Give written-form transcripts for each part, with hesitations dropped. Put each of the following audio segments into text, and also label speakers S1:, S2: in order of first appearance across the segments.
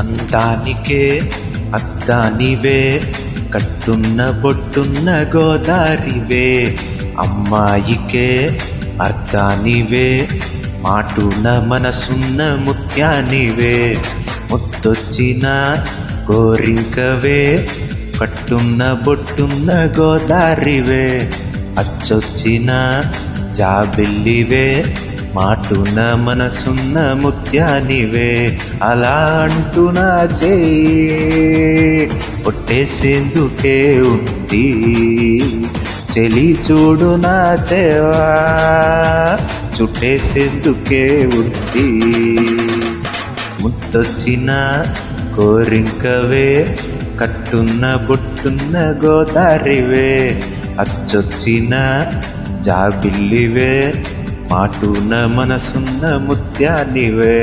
S1: అందానికే అద్దానివే, కట్టున్న బొట్టున్న గోదారివే. అమ్మాయికే అర్ధానివే, మాటున మనసున్న ముత్యానివే. ముత్తొచ్చిన గోరింకవే, కట్టున్న బొట్టున్న గోదారివే. అచ్చొచ్చిన జాబిల్లివే, మాటున మనసున్న ముత్యానివే. అలా అంటున్నా ఒట్టేసేందుకే ఉంది చెలి, చూడు నా చేవా చుట్టేసేందుకే ఉంది. ముత్తొచ్చిన కోరింకవే, కట్టున్న బొట్టున్న గోదారివే. అచ్చొచ్చిన జాబిల్లివే, మాటున మనసున్న ముత్యానివే.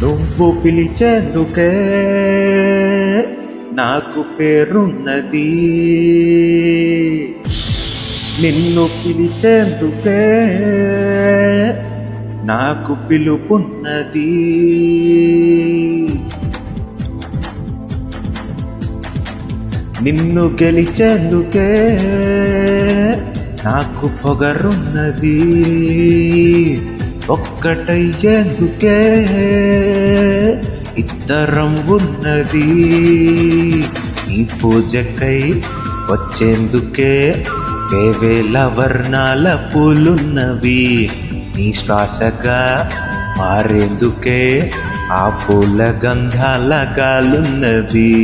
S1: నువ్వు పిలిచేందుకే నాకు పేరున్నది, నిన్ను పిలిచేందుకే నాకు పిలుపున్నది. నిన్ను గెలిచేందుకే నాకు పొగరున్నది, ఒక్కటయ్యేందుకే ఇద్దరం ఉన్నది. నీ పూజకై వచ్చేందుకే వేవేల వర్ణాల పూలున్నవి, నీ శ్వాసగా మారేందుకే ఆ పూల గంధాల గాలున్నది.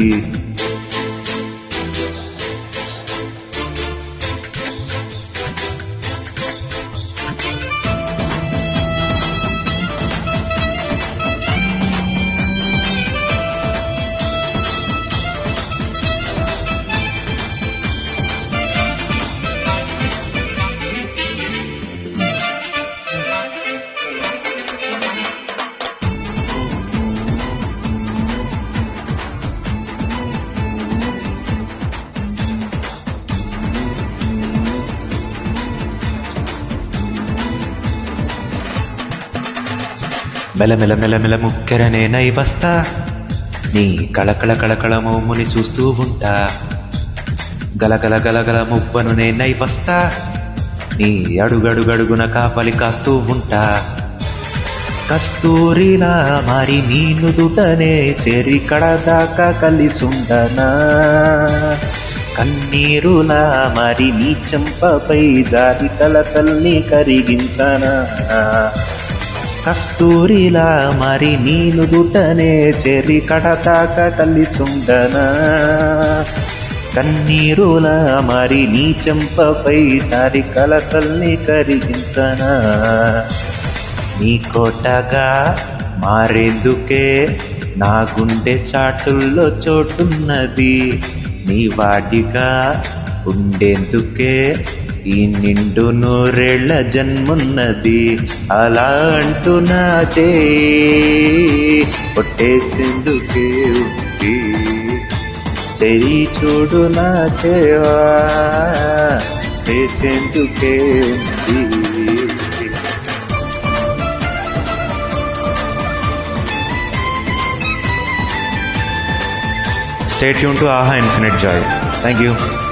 S1: మెలమెల మెలమెల ముక్కెరనేనై వస్తా, నీ కళకళ కళకళ మోముని చూస్తూ ఉంటా. గలగల గలగల మువ్వను నేనై వస్తా, నీ అడుగడుగడుగున కాపలి కాస్తూ ఉంటా. కస్తూరిలా మరి నీ నుదుటనే చేరి కడదాకా కలిసుండనా, కన్నీరులా మరి నీ చెంపపై జారి కలతల్ని కరిగించనా. కస్తూరిలా మరి నీ నుదుటనే చేరి కడదాకా కలిసుండనా, కన్నీరులా మరి నీ చెంపపై జారి కలతల్ని కరిగించనా. నీ కోటగా మారేందుకే నా గుండె చాటుల్లో చోటున్నది, నీ వాడిగా ఉండేందుకే ఈ నిండు నూరేళ్ల జన్మున్నది. అలా అంటూ నా కొట్టేసేందుకే ఉంది చెయ్యి, చూడు నా చేవా వేసేందుకే ఉంది. Stay tuned to AHA Infinite Joy. Thank you.